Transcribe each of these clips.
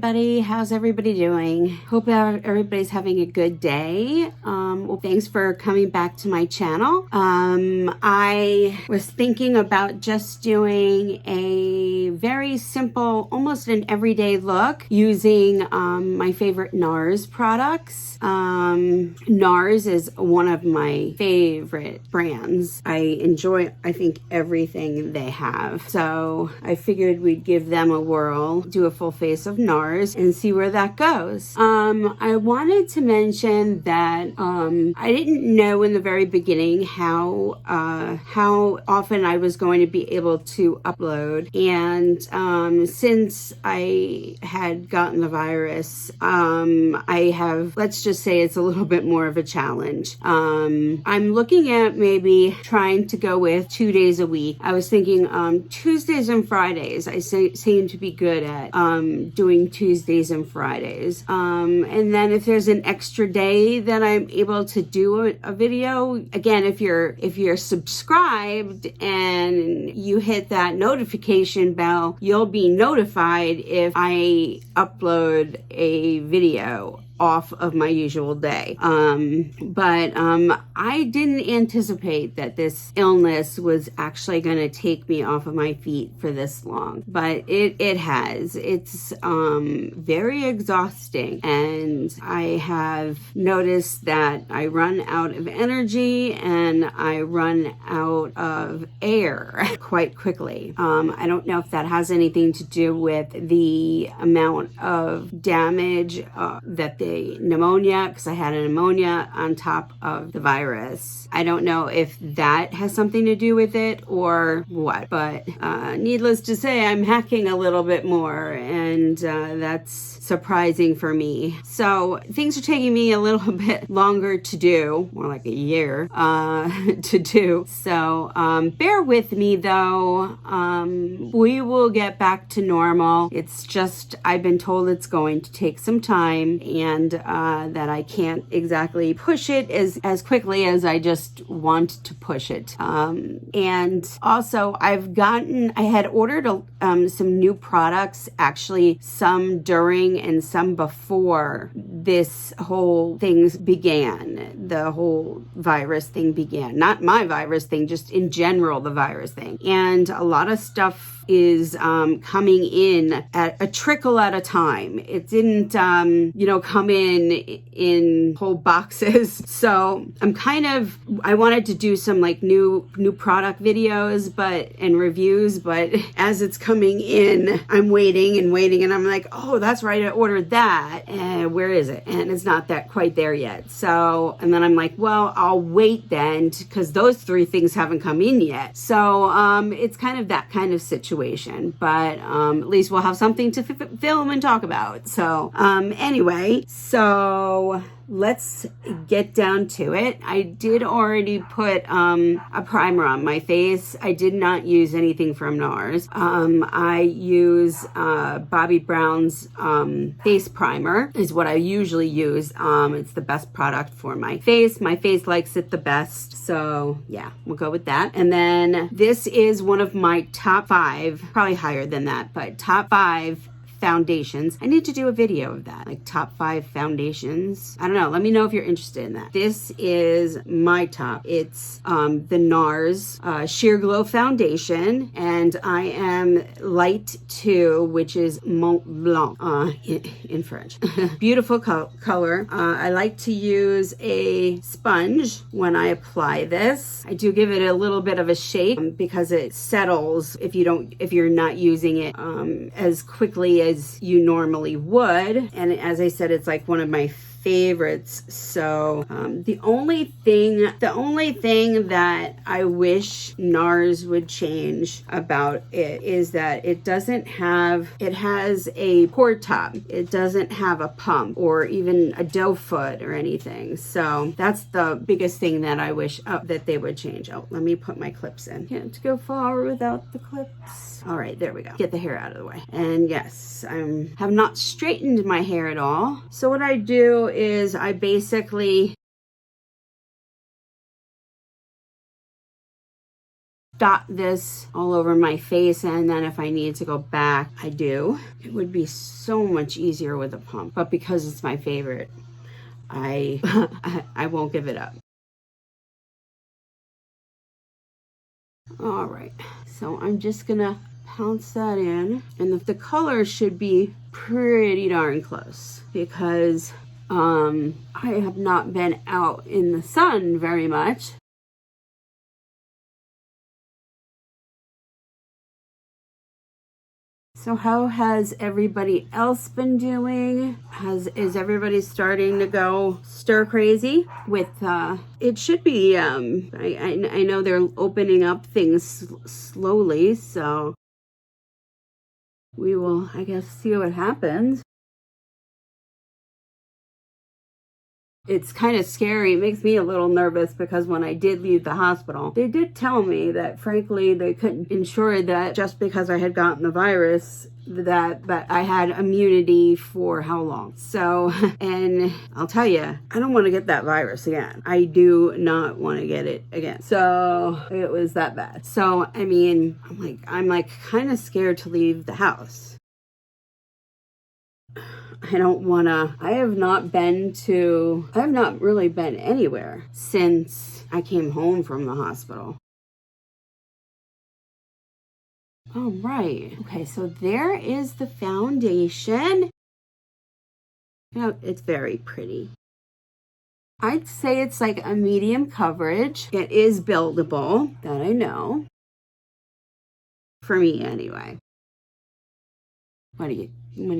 everybody. How's everybody doing? Hope everybody's having a good day. Well, thanks for coming back to my channel. I was thinking about just doing a very simple, almost an everyday look using my favorite Nars products. Nars is one of my favorite brands. I enjoy, I think, everything they have. So I figured we'd give them a whirl, do a full face of Nars, and see where that goes. I wanted to mention that I didn't know in the very beginning how often I was going to be able to upload, and since I had gotten the virus, I have, let's just say it's a little bit more of a challenge. I'm looking at maybe trying to go with 2 days a week. I was thinking Tuesdays and Fridays. I seem to be good at doing Tuesdays and Fridays. And then if there's an extra day that I'm able to do a video, again, if you're subscribed and you hit that notification bell, you'll be notified if I upload a video off of my usual day. But I didn't anticipate that this illness was actually going to take me off of my feet for this long, but it has. It's very exhausting, and I have noticed that I run out of energy and I run out of air quite quickly. I don't know if that has anything to do with the amount of damage that the pneumonia, because I had a pneumonia on top of the virus. I don't know if that has something to do with it or what, but needless to say, I'm hacking a little bit more, and that's surprising for me. So things are taking me a little bit longer to do, more like a year to do. So bear with me though. We will get back to normal. It's just, I've been told it's going to take some time, and that I can't exactly push it as quickly as I just want to push it. And also I had ordered some new products, actually some during and some before this whole thing began. The whole virus thing began. Not my virus thing, just in general the virus thing. And a lot of stuff is coming in at a trickle at a time. It didn't come in whole boxes. So I wanted to do some like new product videos and reviews, but as it's coming in, I'm waiting, and I'm like, oh, that's right, I ordered that, and where is it? And it's not that quite there yet. So, and then I'm like, well, I'll wait then, because those 3 things haven't come in yet. So it's kind of that kind of situation, but at least we'll have something to film and talk about. So anyway, so let's get down to it. I did already put a primer on my face. I did not use anything from Nars. I use Bobbi Brown's face primer is what I usually use. It's the best product for my face. My face likes it the best. So yeah, we'll go with that. And then this is one of my top 5, probably higher than that, but top 5 foundations. I need to do a video of that, like top 5 foundations. I don't know. Let me know if you're interested in that. This is my top. It's the Nars Sheer Glow Foundation, and I am Light 2, which is Mont Blanc in French. Beautiful color. I like to use a sponge when I apply this. I do give it a little bit of a shake because it settles if you're not using it as quickly as you normally would. And as I said, it's like one of my favorites. So the only thing that I wish Nars would change about it is that it has a pour top. It doesn't have a pump or even a doe foot or anything. So that's the biggest thing that I wish that they would change. Oh, let me put my clips in. Can't go far without the clips. All right, there we go. Get the hair out of the way. And yes, I have not straightened my hair at all. So what I do is I basically dot this all over my face, and then if I need to go back, I do. It would be so much easier with a pump, but because it's my favorite, I I won't give it up. All right, so I'm just gonna pounce that in, and the color should be pretty darn close because I have not been out in the sun very much. So how has everybody else been doing? Is everybody starting to go stir crazy with it should be I know they're opening up things slowly, so we will, I guess, see what happens. It's kind of scary. It makes me a little nervous because when I did leave the hospital, they did tell me that frankly they couldn't ensure that just because I had gotten the virus but I had immunity for how long. So, and I'll tell you, I don't want to get that virus again. I do not want to get it again. So it was that bad. So, I mean, I'm like kind of scared to leave the house. I don't want to, I have not really been anywhere since I came home from the hospital. All right. Okay, so there is the foundation. Oh, it's very pretty. I'd say it's like a medium coverage. It is buildable, that I know. For me, anyway. What do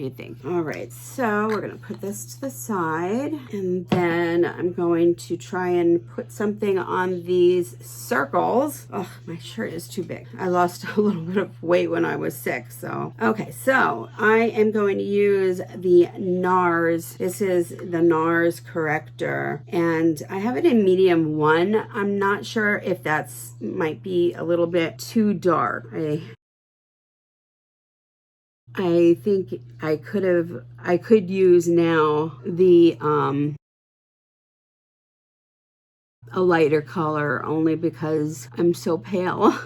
you think? All right, so we're gonna put this to the side, and then I'm going to try and put something on these circles. Oh, my shirt is too big. I lost a little bit of weight when I was sick, so. Okay, so I am going to use the Nars. This is the Nars corrector, and I have it in medium 1. I'm not sure if that's might be a little bit too dark. I think I could use now the a lighter color only because I'm so pale.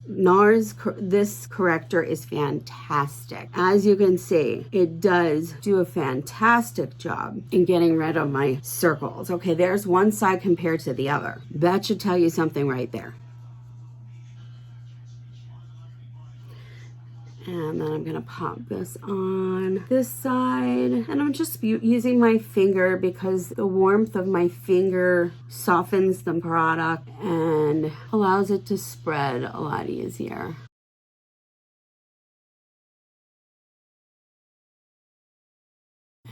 Nars, this corrector is fantastic. As you can see, it does do a fantastic job in getting rid of my circles. Okay, there's one side compared to the other. That should tell you something right there. And then I'm gonna pop this on this side. And I'm just using my finger because the warmth of my finger softens the product and allows it to spread a lot easier.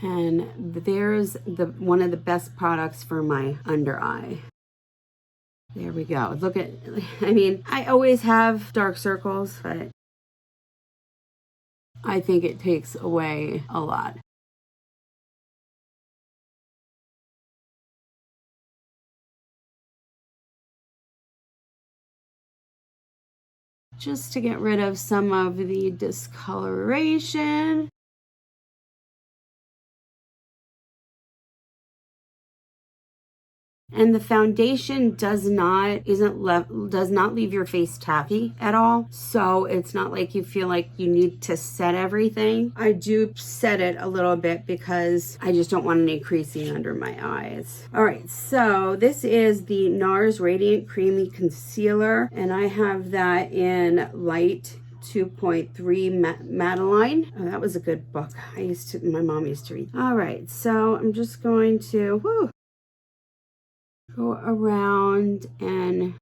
And there's one of the best products for my under eye. There we go. Look at, I mean, I always have dark circles, but I think it takes away a lot. Just to get rid of some of the discoloration. And the foundation does not leave your face taffy at all. So it's not like you feel like you need to set everything. I do set it a little bit because I just don't want any creasing under my eyes. All right, so this is the Nars Radiant Creamy Concealer, and I have that in light 2.3 Madeline. Oh, that was a good book. My mom used to read. All right, so I'm just going to, go around and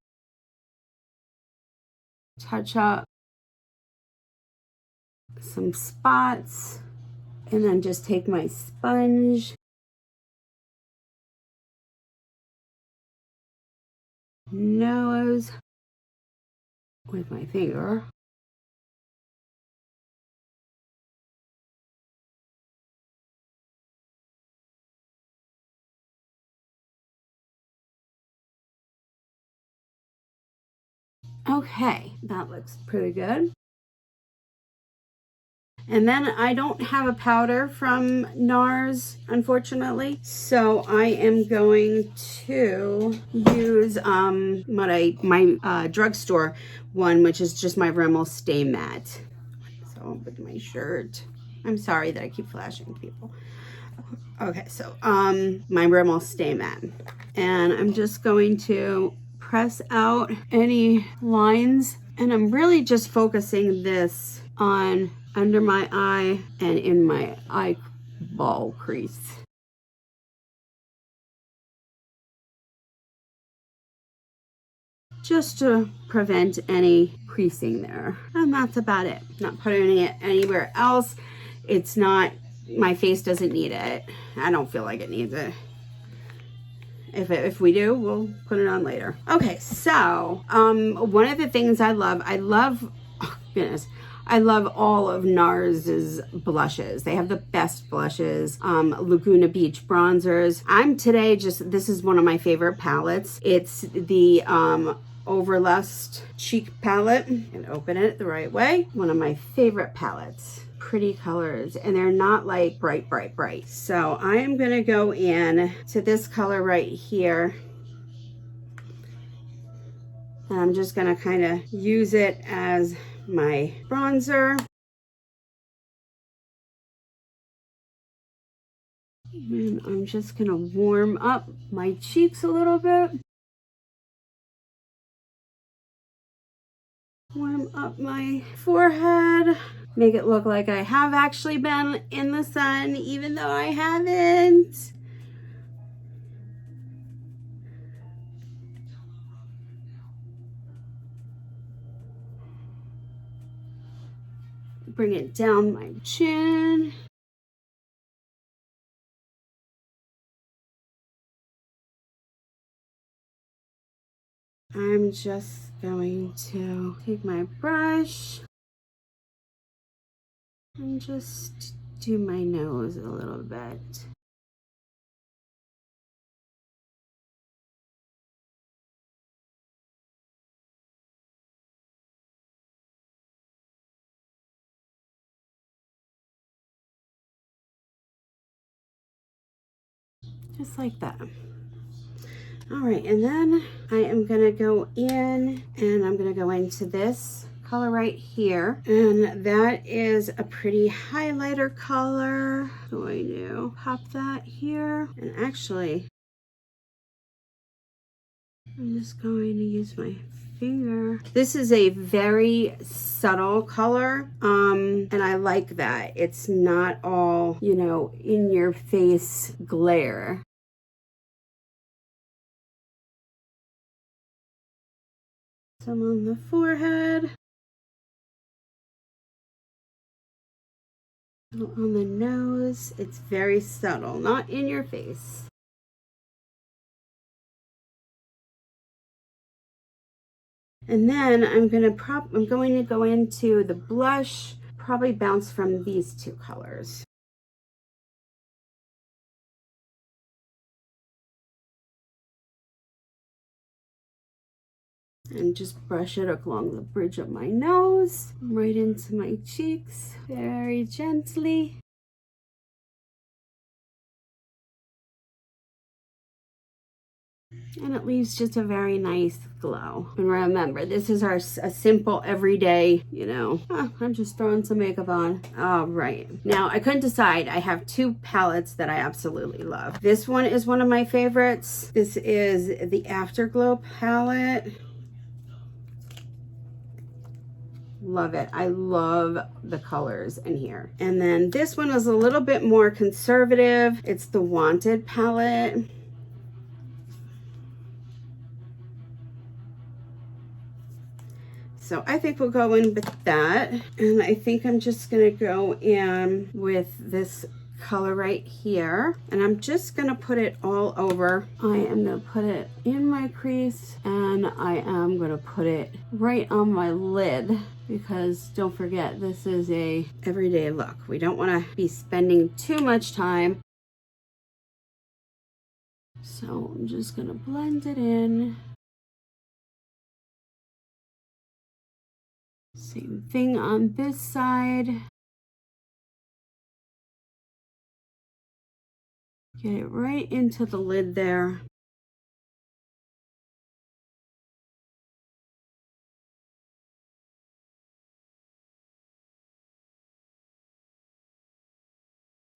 touch up some spots, and then just take my sponge, nose with my finger. Okay, that looks pretty good. And then I don't have a powder from Nars, unfortunately. So I am going to use my drugstore one, which is just my Rimmel Stay Matte. So with my shirt. I'm sorry that I keep flashing people. Okay, so my Rimmel Stay Matte. And I'm just going to press out any lines, and I'm really just focusing this on under my eye and in my eyeball crease. Just to prevent any creasing there. And that's about it. Not putting it anywhere else. It's not, my face doesn't need it. I don't feel like it needs it. If we do, we'll put it on later. Okay, so one of the things I love, oh goodness, I love all of Nars's blushes. They have the best blushes. Laguna Beach bronzers. This is one of my favorite palettes. It's the Overlust Cheek palette, and open it the right way. One of my favorite palettes. Pretty colors, and they're not like bright. So I am going to go in to this color right here, and I'm just going to kind of use it as my bronzer. And I'm just going to warm up my cheeks a little bit. Warm up my forehead. Make it look like I have actually been in the sun, even though I haven't. Bring it down my chin. I'm just going to take my brush and just do my nose a little bit. Just like that. All right, and then I am gonna go in and I'm gonna go into this color right here, and that is a pretty highlighter color. Going to pop that here, and actually I'm just going to use my finger. This is a very subtle color, and I like that. It's not all, you know, in your face glare. Some on the forehead. On the nose. It's very subtle, not in your face. And then I'm going to go into the blush, probably bounce from these two colors. And just brush it along the bridge of my nose, right into my cheeks, very gently. And it leaves just a very nice glow. And remember, this is a simple everyday, you know, I'm just throwing some makeup on. All right. Now, I couldn't decide. I have two palettes that I absolutely love. This one is one of my favorites. This is the Afterglow palette. Love it. I love the colors in here. And then this one is a little bit more conservative. It's the Wanted palette. So I think we'll go in with that. And I think I'm just gonna go in with this color right here. And I'm just gonna put it all over. I am gonna put it in my crease, and I am gonna put it right on my lid, because don't forget, this is a everyday look. We don't wanna be spending too much time. So I'm just gonna blend it in. Same thing on this side. Get it right into the lid there.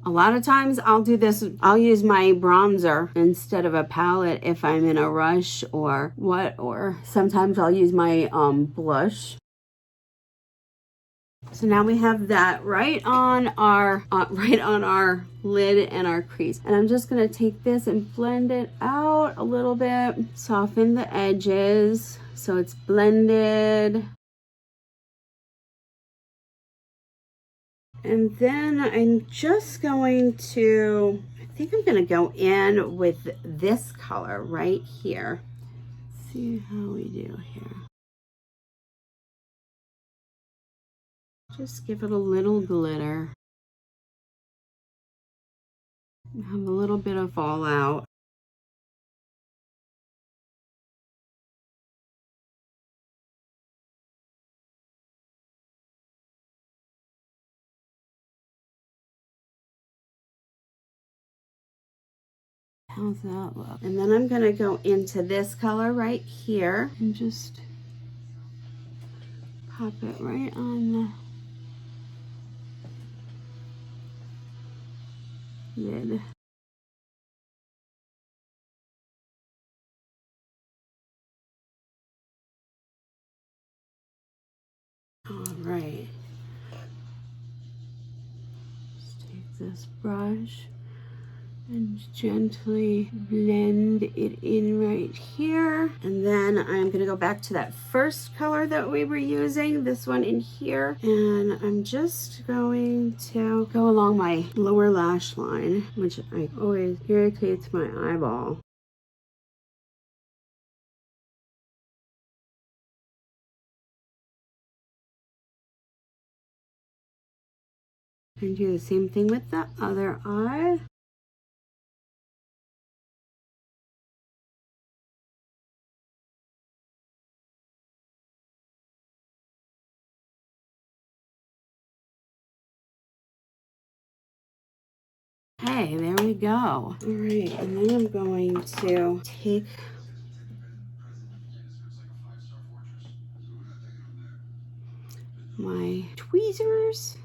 A lot of times I'll do this, I'll use my bronzer instead of a palette if I'm in a rush or what, or sometimes I'll use my blush. So now we have that right on our lid and our crease. And I'm just gonna take this and blend it out a little bit, soften the edges so it's blended. And then I'm just going to, I think I'm gonna go in with this color right here. See how we do here. Just give it a little glitter. Have a little bit of fallout. How's that look? And then I'm gonna go into this color right here and just pop it right on the lid. All right. Just take this brush and gently blend it in right here. And then I'm gonna go back to that first color that we were using, this one in here. And I'm just going to go along my lower lash line, which always irritates my eyeball. And do the same thing with the other eye. Okay, there we go. All right, and then I'm going to take my tweezers .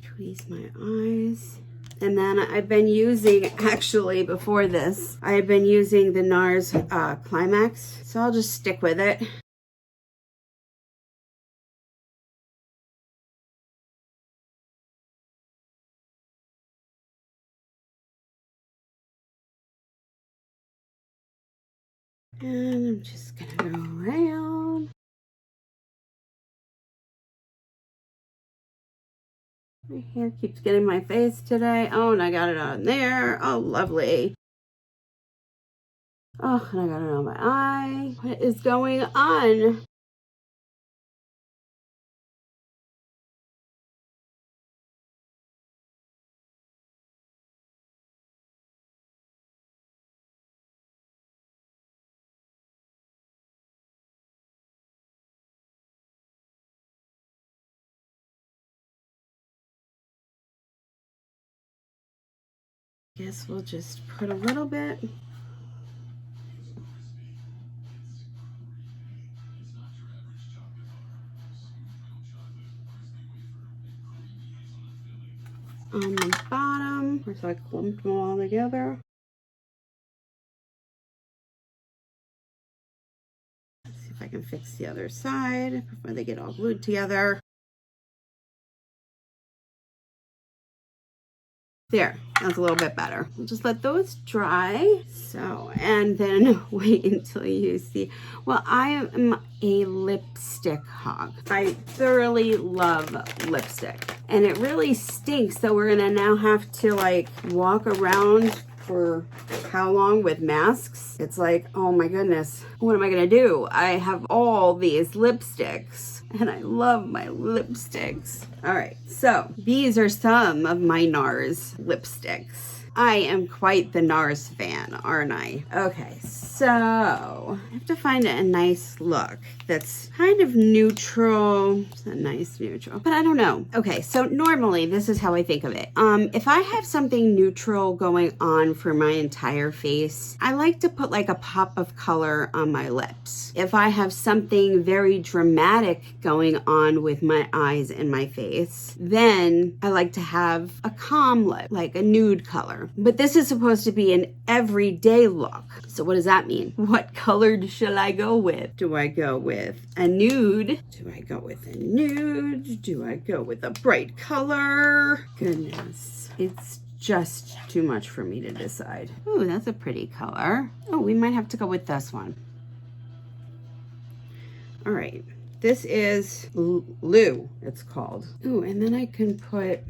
Tweeze my eyes. And then I've been using, actually before this, I've been using the Nars Climax. So I'll just stick with it. And I'm just gonna go around. My hair keeps getting my face today. Oh, and I got it on there. Oh, lovely. Oh, and I got it on my eye. What is going on? Guess we'll just put a little bit . On the bottom, so I clumped them all together. Let's see if I can fix the other side before they get all glued together. There, that's a little bit better. We'll just let those dry. So, and then wait until you see. Well, I am a lipstick hog. I thoroughly love lipstick. And it really stinks that we're gonna now have to like walk around for how long with masks. It's like, oh my goodness, what am I gonna do? I have all these lipsticks and I love my lipsticks. All right, so these are some of my Nars lipsticks. I am quite the Nars fan, aren't I? Okay, so I have to find a nice look that's kind of neutral. It's a nice neutral, but I don't know. Okay, so normally this is how I think of it. If I have something neutral going on for my entire face, I like to put like a pop of color on my lips. If I have something very dramatic going on with my eyes and my face, then I like to have a calm lip, like a nude color. But this is supposed to be an everyday look. So what does that mean? What color shall I go with? Do I go with a nude? Do I go with a nude? Do I go with a bright color? Goodness, it's just too much for me to decide. Ooh, that's a pretty color. Oh, we might have to go with this one. All right, this is Lou, it's called. Ooh, and then I can put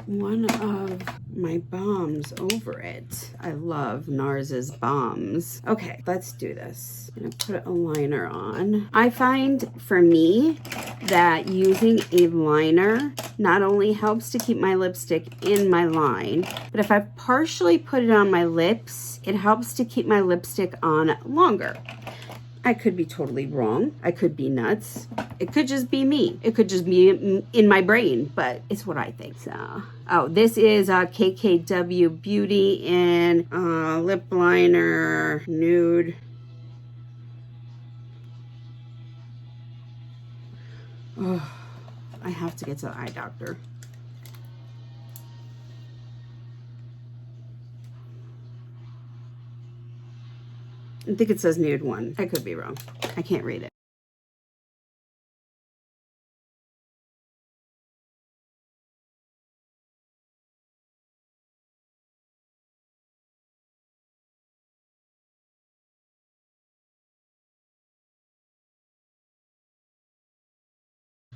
one of my balms over it. I love Nars's balms. Okay, let's do this. I'm gonna put a liner on. I find for me that using a liner not only helps to keep my lipstick in my line, but if I partially put it on my lips, it helps to keep my lipstick on longer. I could be totally wrong. I could be nuts. It could just be me. It could just be in my brain, but it's what I think. So, oh, this is KKW Beauty in lip liner nude. Oh, I have to get to the eye doctor. I think it says nude 1. I could be wrong. I can't read it.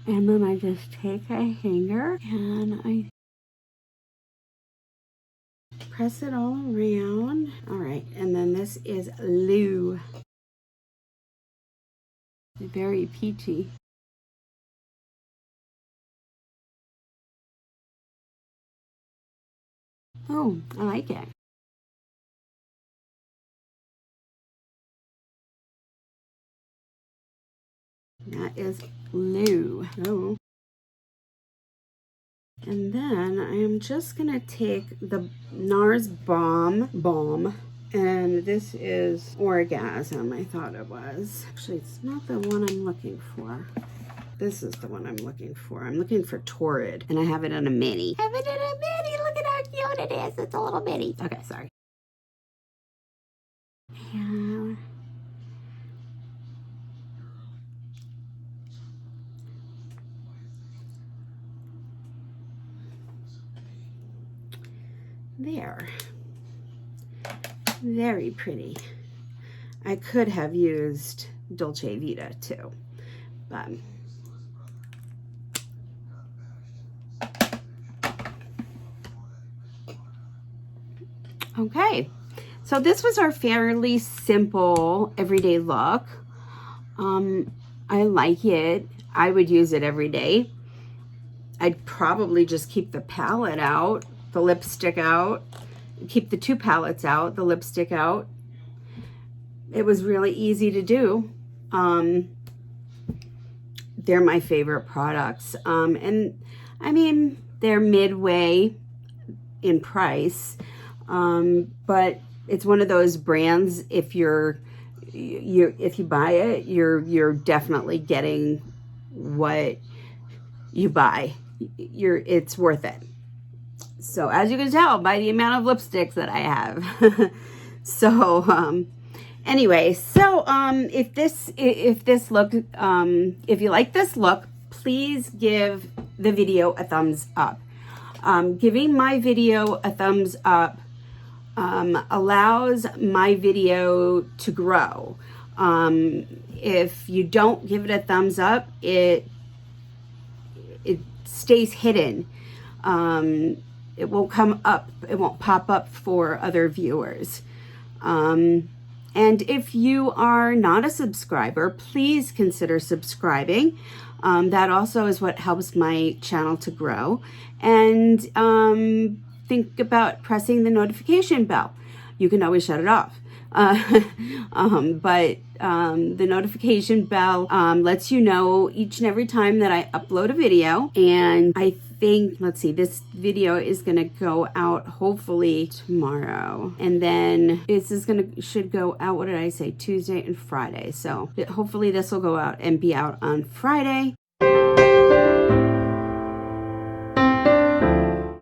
And then I just take a hanger and I press it all around. All right, and then this is Lou. Very peachy. Oh, I like it. That is Lou. Oh. And then I am just gonna take the Nars balm, and this is Orgasm, I thought it was. Actually, it's not the one I'm looking for. This is the one I'm looking for. I'm looking for Torrid, and I have it in a mini. I have it in a mini. Look at how cute it is. It's a little mini. Okay, sorry. Yeah. There. Very pretty. I could have used Dolce Vita too, but okay. So this was our fairly simple everyday look. I like it. I would use it every day. I'd probably just keep the palette out, the lipstick out, keep the 2 palettes out, the lipstick out. It was really easy to do. They're my favorite products. And I mean, they're midway in price, but it's one of those brands, if you buy it, you're definitely getting what you buy. It's worth it. So as you can tell by the amount of lipsticks that I have. So anyway, so if you like this look, please give the video a thumbs up. Giving my video a thumbs up allows my video to grow. If you don't give it a thumbs up, it stays hidden. It won't come up. It won't pop up for other viewers. And if you are not a subscriber, please consider subscribing. That also is what helps my channel to grow. And think about pressing the notification bell. You can always shut it off. But the notification bell lets you know each and every time that I upload a video. And I think, let's see, this video is going to go out hopefully tomorrow. And then should go out, what did I say, Tuesday and Friday. So hopefully this will go out and be out on Friday.